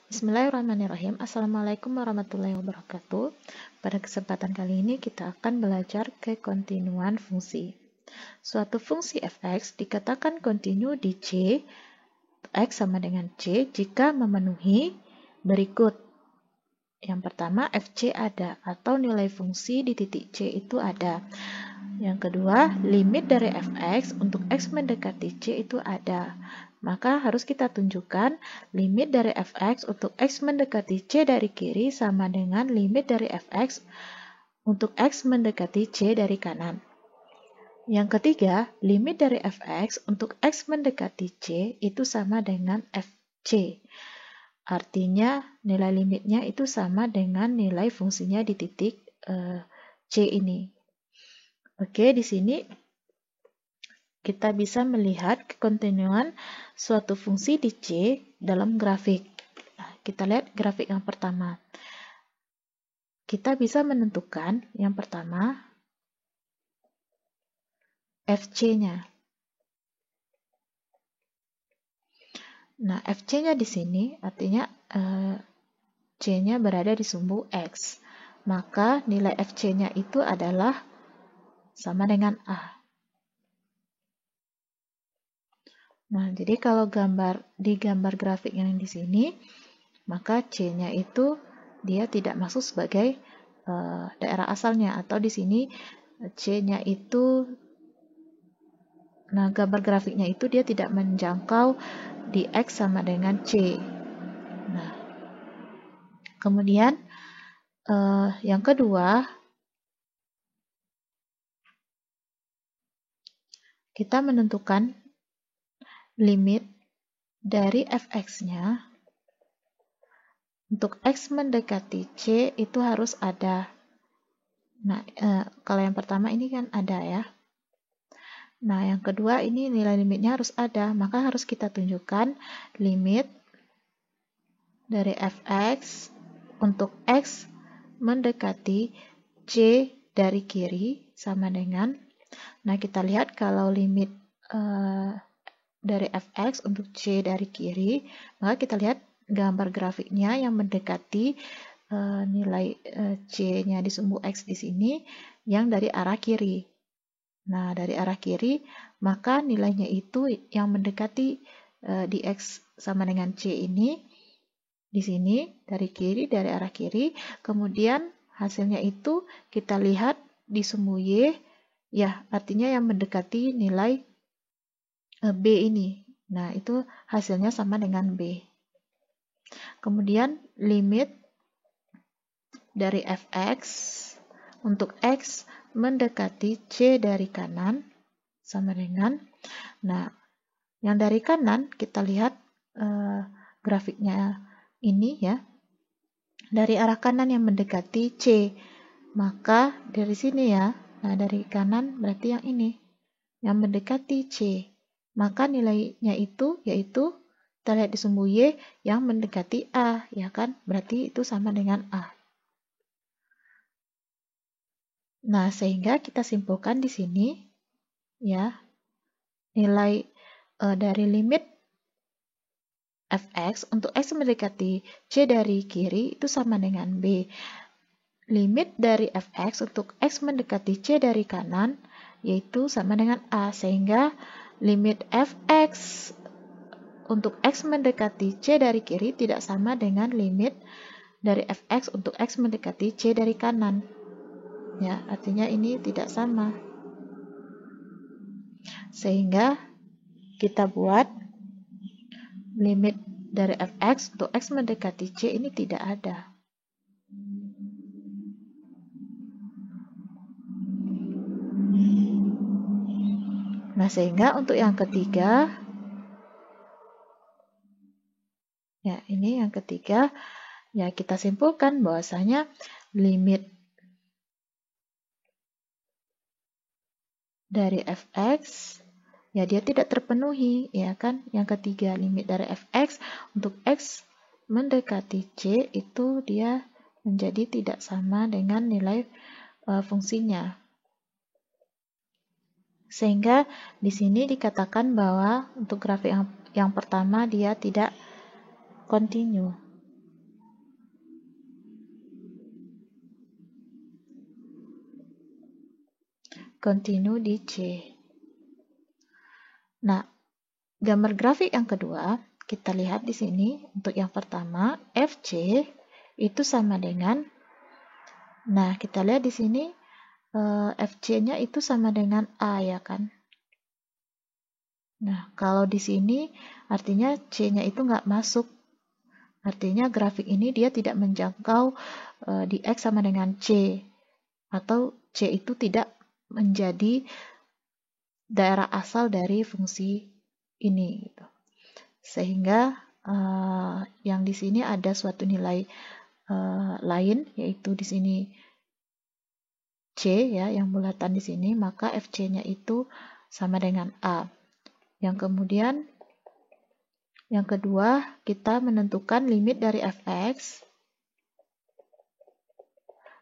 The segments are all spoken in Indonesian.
Bismillahirrahmanirrahim. Assalamualaikum warahmatullahi wabarakatuh. Pada kesempatan kali ini kita akan belajar kekontinuan fungsi. Suatu fungsi fx dikatakan kontinu di C, x sama dengan C jika memenuhi berikut. Yang pertama, fc ada atau nilai fungsi di titik C itu ada. Yang kedua, limit dari fx untuk x mendekati C itu ada. Maka harus kita tunjukkan limit dari fx untuk x mendekati C dari kiri sama dengan limit dari fx untuk x mendekati C dari kanan. Yang ketiga, limit dari fx untuk x mendekati C itu sama dengan fc. Artinya nilai limitnya itu sama dengan nilai fungsinya di titik C ini. Oke, di sini kita bisa melihat kekontinuan suatu fungsi di C dalam grafik. Nah, kita lihat grafik yang pertama. Kita bisa menentukan yang pertama fc-nya. Nah, fc-nya di sini artinya c-nya berada di sumbu x. Maka nilai fc-nya itu adalah sama dengan a. Nah, jadi kalau di gambar grafik yang di sini, maka C-nya itu dia tidak masuk sebagai daerah asalnya, atau di sini C-nya itu, nah gambar grafiknya itu dia tidak menjangkau di X sama dengan C. Nah, kemudian yang kedua, kita menentukan limit dari fx-nya untuk x mendekati C itu harus ada. Nah, kalau yang pertama ini kan ada ya. Nah, yang kedua ini nilai limitnya harus ada, maka harus kita tunjukkan limit dari fx untuk x mendekati C dari kiri sama dengan, nah kita lihat kalau limit dari fx untuk C dari kiri, maka kita lihat gambar grafiknya yang mendekati nilai C-nya di sumbu X di sini yang dari arah kiri. Nah, dari arah kiri, maka nilainya itu yang mendekati di X sama dengan C ini, di sini, dari kiri, dari arah kiri. Kemudian hasilnya itu kita lihat di sumbu Y, ya artinya yang mendekati nilai B ini. Nah, itu hasilnya sama dengan B. Kemudian limit dari fx untuk x mendekati C dari kanan sama dengan, nah yang dari kanan kita lihat grafiknya ini ya, dari arah kanan yang mendekati C, maka dari sini ya, nah dari kanan berarti yang ini yang mendekati C, maka nilainya itu yaitu kita lihat di sumbu Y yang mendekati A, ya kan, berarti itu sama dengan A. Nah, sehingga kita simpulkan di sini ya, nilai dari limit fx untuk x mendekati C dari kiri itu sama dengan B. Limit dari fx untuk x mendekati C dari kanan yaitu sama dengan A, sehingga limit fx untuk x mendekati C dari kiri tidak sama dengan limit dari fx untuk x mendekati C dari kanan. Ya, artinya ini tidak sama. Sehingga kita buat limit dari fx untuk x mendekati C ini tidak ada. Nah, sehingga untuk yang ketiga, ya ini yang ketiga, ya kita simpulkan bahwasanya limit dari fx ya dia tidak terpenuhi, ya kan. Yang ketiga, limit dari fx untuk x mendekati C itu dia menjadi tidak sama dengan nilai fungsinya. Sehingga di sini dikatakan bahwa untuk grafik yang pertama dia tidak kontinu. continue di C. Nah, gambar grafik yang kedua, kita lihat di sini untuk yang pertama, FC itu sama dengan, nah kita lihat di sini FC-nya itu sama dengan A ya kan. Nah, kalau di sini artinya C-nya itu nggak masuk. Artinya grafik ini dia tidak menjangkau di X sama dengan C. Atau C itu tidak menjadi daerah asal dari fungsi ini. Gitu. Sehingga yang di sini ada suatu nilai lain, yaitu di sini C ya, yang bulatan di sini, maka FC-nya itu sama dengan A. Yang kemudian, yang kedua, kita menentukan limit dari fx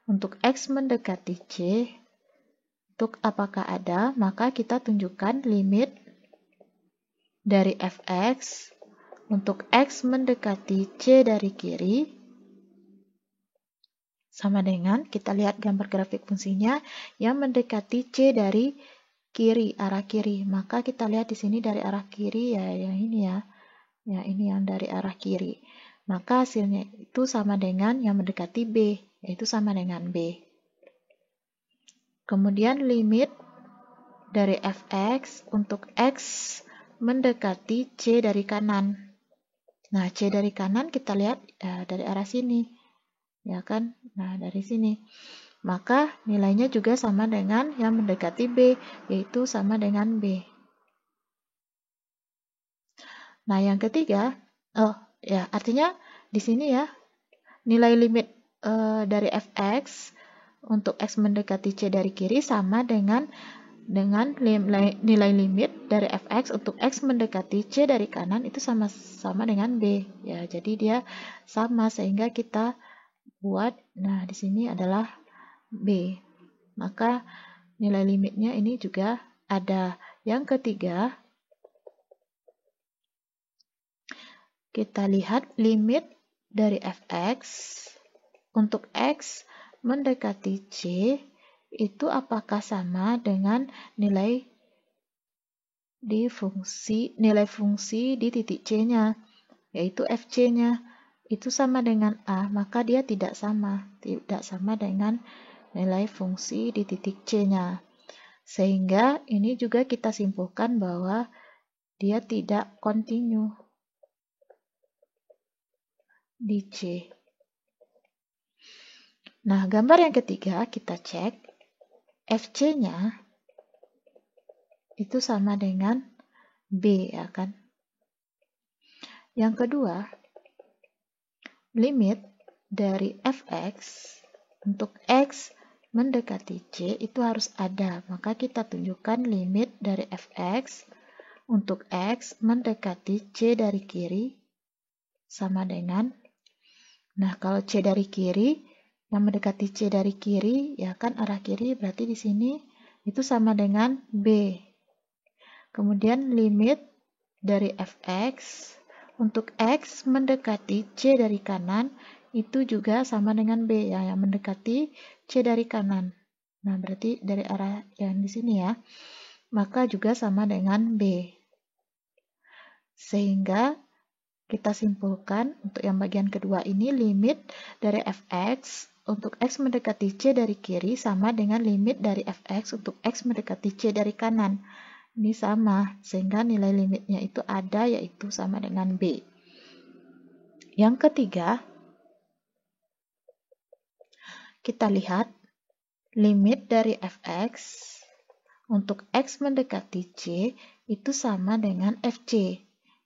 untuk X mendekati C. Untuk apakah ada, maka kita tunjukkan limit dari fx untuk X mendekati C dari kiri sama dengan, kita lihat gambar grafik fungsinya yang mendekati C dari kiri, arah kiri. Maka kita lihat di sini dari arah kiri ya, yang ini ya. Ya, ini yang dari arah kiri. Maka hasilnya itu sama dengan yang mendekati B, yaitu sama dengan B. Kemudian limit dari fx untuk X mendekati C dari kanan. Nah, C dari kanan kita lihat dari arah sini. Ya kan? Nah, dari sini. Maka nilainya juga sama dengan yang mendekati B, yaitu sama dengan B. Nah, yang ketiga, ya artinya di sini ya, nilai limit dari fx untuk X mendekati C dari kiri sama dengan nilai limit dari fx untuk X mendekati C dari kanan itu sama dengan B. Ya, jadi dia sama sehingga kita buat, nah di sini adalah B. Maka nilai limitnya ini juga ada. Yang ketiga, kita lihat limit dari fx untuk X mendekati C itu apakah sama dengan nilai fungsi di titik C-nya, yaitu FC-nya. Itu sama dengan A, maka dia tidak sama dengan nilai fungsi di titik C-nya. Sehingga ini juga kita simpulkan bahwa dia tidak kontinu di C. Nah, gambar yang ketiga kita cek FC-nya itu sama dengan B ya kan. Yang kedua, limit dari fx untuk X mendekati C itu harus ada. Maka kita tunjukkan limit dari fx untuk X mendekati C dari kiri sama dengan, nah kalau C dari kiri, yang mendekati C dari kiri, ya kan arah kiri, berarti di sini itu sama dengan B. Kemudian limit dari fx untuk X mendekati C dari kanan, itu juga sama dengan B, ya, yang mendekati C dari kanan. Nah, berarti dari arah yang di sini ya, maka juga sama dengan B. Sehingga kita simpulkan untuk yang bagian kedua ini limit dari fx untuk X mendekati C dari kiri sama dengan limit dari fx untuk X mendekati C dari kanan. Ini sama, sehingga nilai limitnya itu ada, yaitu sama dengan B. Yang ketiga, kita lihat limit dari fx untuk X mendekati C itu sama dengan fc.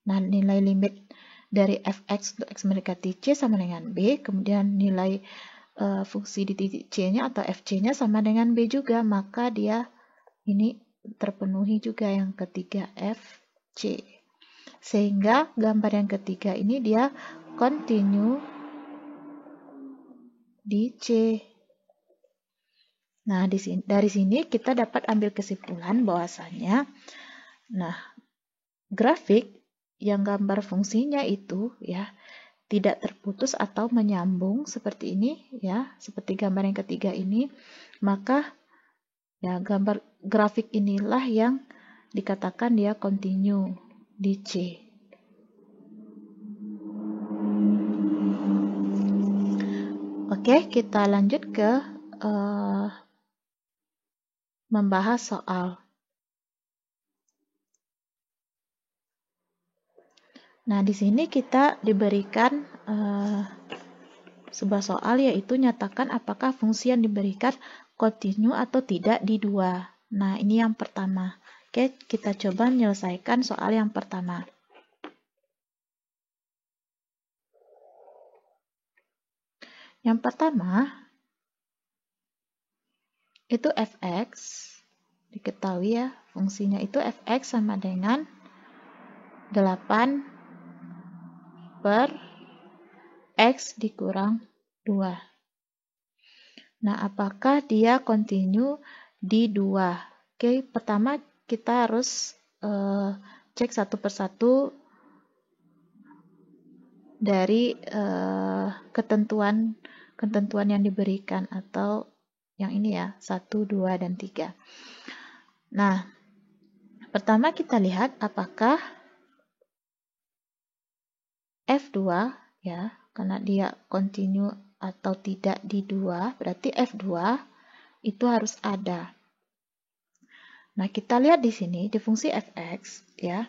Nah, nilai limit dari fx untuk X mendekati C sama dengan B, kemudian nilai fungsi di titik C-nya atau fc-nya sama dengan B juga, maka dia ini terpenuhi juga yang ketiga, fc. Sehingga gambar yang ketiga ini dia continue di C. Nah, dari sini kita dapat ambil kesimpulan bahwasanya, nah, grafik yang gambar fungsinya itu ya tidak terputus atau menyambung seperti ini ya, seperti gambar yang ketiga ini, maka Ya, gambar grafik inilah yang dikatakan dia continue di C. Oke, kita lanjut ke membahas soal. Nah, di sini kita diberikan sebuah soal, yaitu nyatakan apakah fungsi yang diberikan continue atau tidak di 2. Nah, ini yang pertama. Oke, kita coba menyelesaikan soal yang pertama. Yang pertama, itu fx, diketahui ya, fungsinya itu fx sama dengan 8 per x dikurang 2. Nah, apakah dia continue di 2? Oke, pertama kita harus cek satu persatu dari ketentuan yang diberikan, atau yang ini ya, 1, 2, dan 3. Nah, pertama kita lihat apakah F2 ya, karena dia continue atau tidak di 2, berarti F2 itu harus ada. Nah, kita lihat di sini di fungsi fx ya.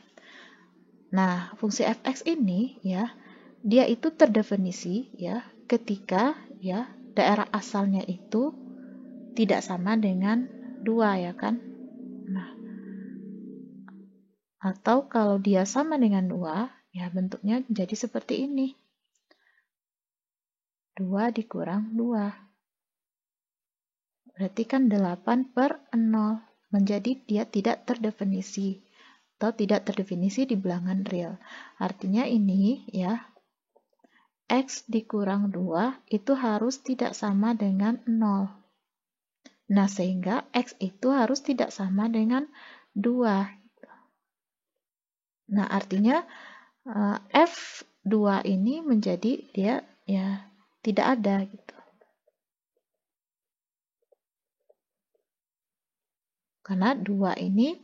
Nah, fungsi fx ini ya, dia itu terdefinisi ya ketika ya daerah asalnya itu tidak sama dengan 2 ya kan. Nah, atau kalau dia sama dengan 2, ya bentuknya jadi seperti ini. 2 dikurang 2. Berarti kan 8 per 0. Menjadi dia tidak terdefinisi. Atau tidak terdefinisi di bilangan real. Artinya ini ya, x dikurang 2 itu harus tidak sama dengan 0. Nah, sehingga x itu harus tidak sama dengan 2. Nah, artinya F2 ini menjadi dia ya tidak ada gitu. Karena 2 ini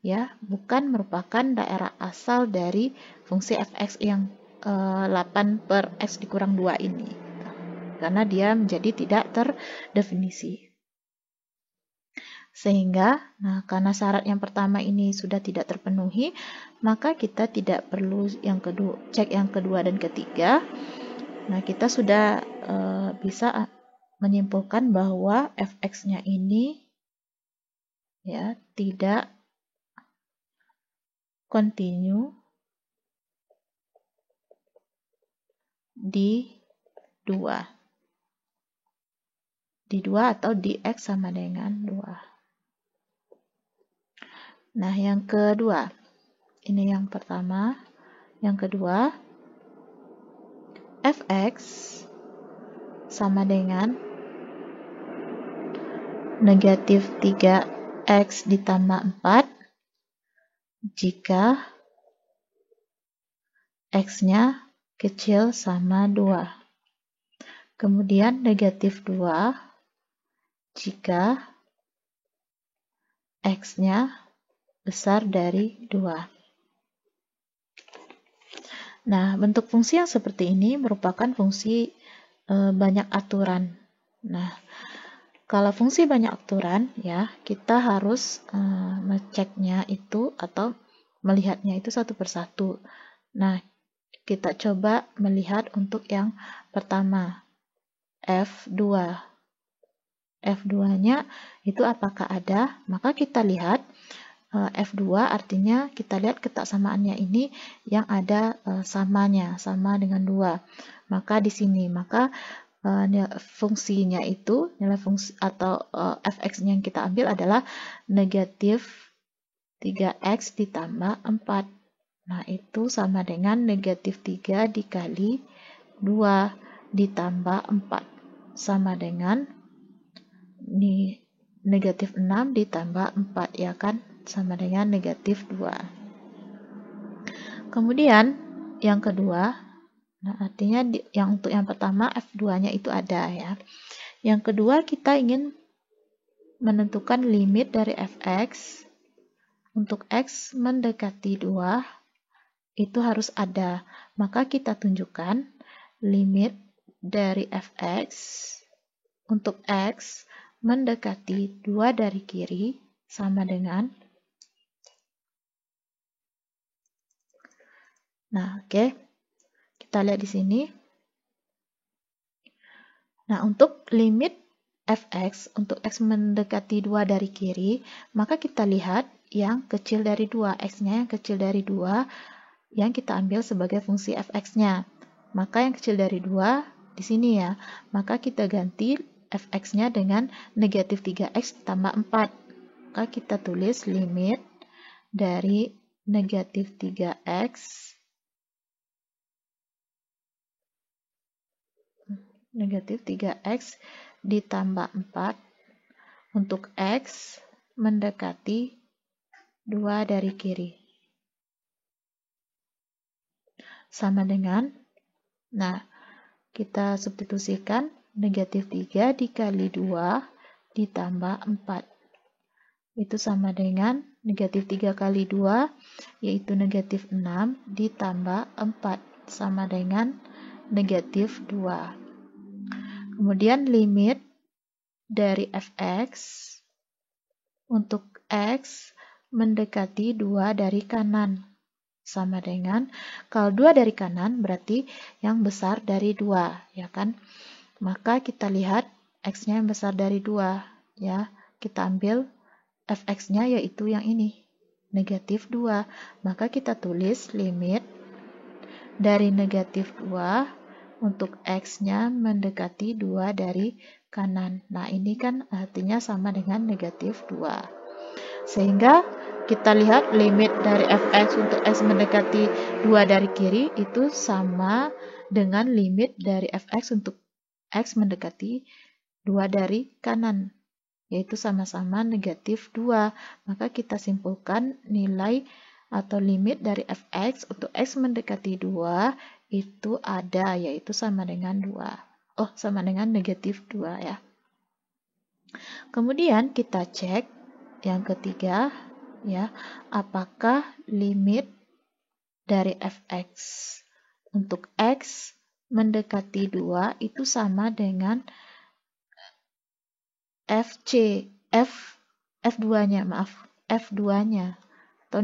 ya bukan merupakan daerah asal dari fungsi fx yang 8 per x dikurang 2 ini. Karena dia menjadi tidak terdefinisi. Sehingga, nah karena syarat yang pertama ini sudah tidak terpenuhi, maka kita tidak perlu yang kedua, cek yang kedua dan ketiga. Nah, kita sudah bisa menyimpulkan bahwa fx-nya ini ya tidak continue di 2. Di 2 atau di x sama dengan 2. Nah, yang kedua, ini yang pertama. Yang kedua, fx sama dengan negatif 3x ditambah 4 jika x-nya kecil sama 2. Kemudian negatif 2 jika x-nya besar dari 2. Nah, bentuk fungsi yang seperti ini merupakan fungsi banyak aturan. Nah, kalau fungsi banyak aturan, ya kita harus ngeceknya itu atau melihatnya itu satu persatu. Nah, kita coba melihat untuk yang pertama, F2. F2-nya itu apakah ada? Maka kita lihat F2 artinya kita lihat ketaksamaannya ini yang ada samanya, sama dengan 2. Maka di sini, maka fungsinya itu, nilai fungsi atau fx-nya yang kita ambil adalah negatif 3x ditambah 4. Nah, itu sama dengan negatif 3 dikali 2 ditambah 4. Sama dengan ini negatif 6 ditambah 4, ya kan? Sama dengan negatif 2. Kemudian yang kedua, nah artinya yang untuk yang pertama F2-nya itu ada ya. Yang kedua kita ingin menentukan limit dari fx untuk x mendekati 2 itu harus ada. Maka kita tunjukkan limit dari fx untuk x mendekati 2 dari kiri sama dengan, nah oke, kita lihat di sini. Nah, untuk limit fx untuk x mendekati 2 dari kiri, maka kita lihat yang kecil dari 2, x-nya yang kecil dari 2 yang kita ambil sebagai fungsi fx-nya. Maka yang kecil dari 2 di sini ya. Maka kita ganti fx-nya dengan negatif 3x tambah 4. Maka kita tulis limit dari negatif 3x ditambah 4 untuk x mendekati 2 dari kiri. Sama dengan, nah, kita substitusikan negatif 3 dikali 2 ditambah 4. Itu sama dengan negatif 3 kali 2, yaitu negatif 6 ditambah 4. Sama dengan negatif 2. Kemudian limit dari fx untuk x mendekati 2 dari kanan. Sama dengan, kalau 2 dari kanan berarti yang besar dari 2, ya kan? Maka kita lihat x-nya yang besar dari 2, ya. Kita ambil fx-nya yaitu yang ini, negatif 2. Maka kita tulis limit dari negatif 2 untuk x-nya mendekati 2 dari kanan. Nah, ini kan artinya sama dengan negatif 2. Sehingga kita lihat limit dari fx untuk x mendekati 2 dari kiri itu sama dengan limit dari fx untuk x mendekati 2 dari kanan, yaitu sama-sama negatif 2. Maka kita simpulkan nilai atau limit dari fx untuk x mendekati 2 itu ada, yaitu sama dengan 2. Oh, sama dengan negatif 2 ya. Kemudian kita cek yang ketiga, ya, apakah limit dari fx untuk x mendekati 2 itu sama dengan f2-nya, f2-nya atau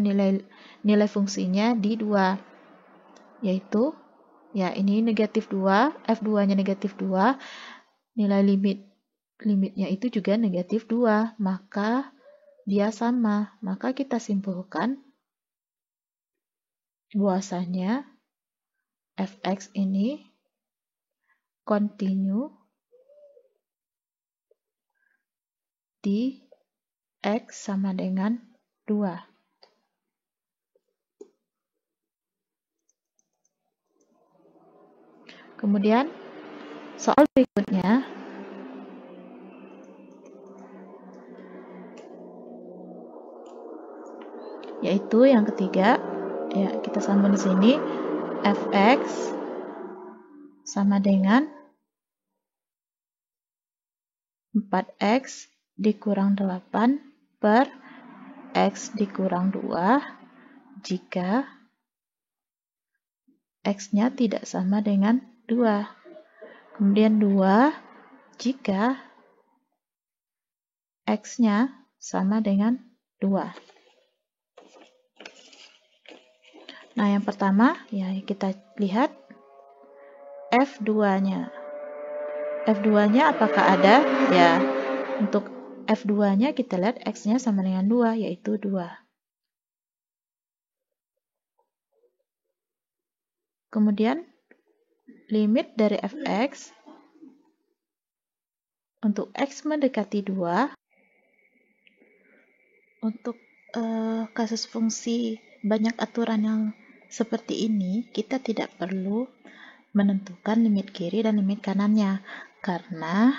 nilai fungsinya di 2, yaitu ya ini negatif 2, f2-nya negatif 2, nilai limitnya itu juga negatif 2, maka dia sama. Maka kita simpulkan bahwasanya fx ini kontinu di x sama dengan 2. Kemudian soal berikutnya yaitu yang ketiga, ya kita sambung di sini, fx sama dengan 4x dikurang 8 per x dikurang 2 jika x-nya tidak sama dengan 2. Kemudian 2 jika x-nya sama dengan 2. Nah, yang pertama ya kita lihat f2-nya. F2-nya apakah ada? Ya, untuk F2-nya kita lihat X-nya sama dengan 2, yaitu 2. Kemudian, limit dari Fx untuk X mendekati 2. Untuk kasus fungsi banyak aturan yang seperti ini, kita tidak perlu menentukan limit kiri dan limit kanannya, karena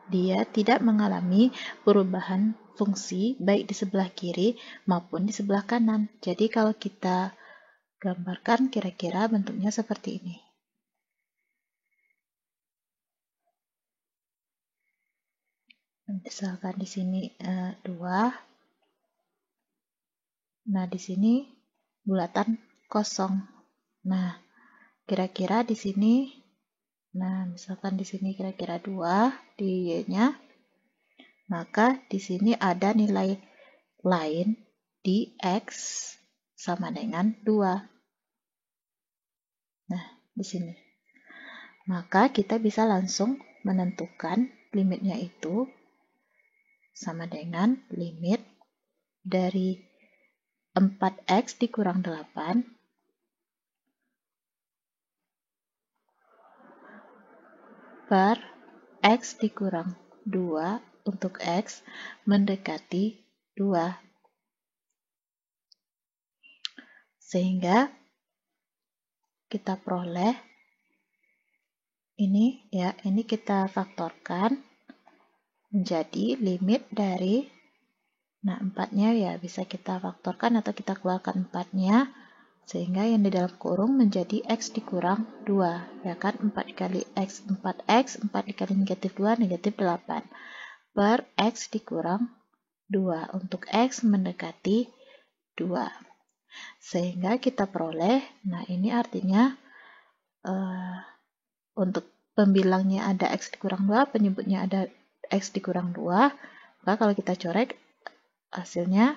dia tidak mengalami perubahan fungsi baik di sebelah kiri maupun di sebelah kanan. Jadi kalau kita gambarkan kira-kira bentuknya seperti ini. Misalkan di sini 2. Nah, di sini bulatan kosong. Nah, kira-kira di sini, nah misalkan di sini kira-kira 2 di Y-nya, maka di sini ada nilai lain di X sama dengan 2. Nah, di sini. Maka kita bisa langsung menentukan limitnya itu sama dengan limit dari 4X dikurang 8 per X dikurang 2 untuk X mendekati 2. Sehingga kita peroleh ini ya, ini kita faktorkan menjadi limit dari, nah 4-nya ya bisa kita faktorkan atau kita keluarkan 4-nya, sehingga yang di dalam kurung menjadi X dikurang 2, ya kan, 4 dikali X, 4X, 4 dikali negatif 2, negatif 8, per X dikurang 2, untuk X mendekati 2. Sehingga kita peroleh, nah ini artinya untuk pembilangnya ada X dikurang 2, penyebutnya ada X dikurang 2, maka kalau kita corek hasilnya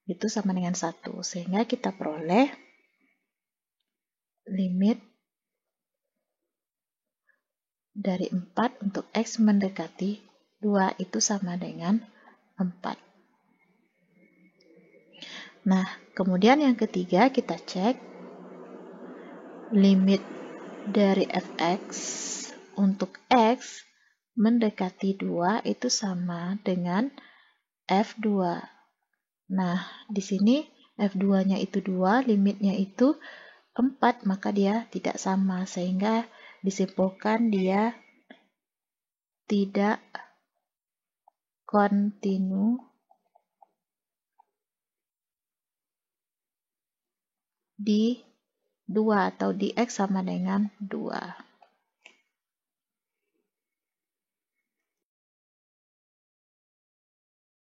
itu sama dengan 1, sehingga kita peroleh limit dari 4 untuk X mendekati 2 itu sama dengan 4. Nah, kemudian yang ketiga kita cek limit dari fx untuk X mendekati 2 itu sama dengan F2. Nah, di sini F2-nya itu 2, limitnya itu 4, maka dia tidak sama, sehingga disimpulkan dia tidak kontinu di 2 atau di X sama dengan 2.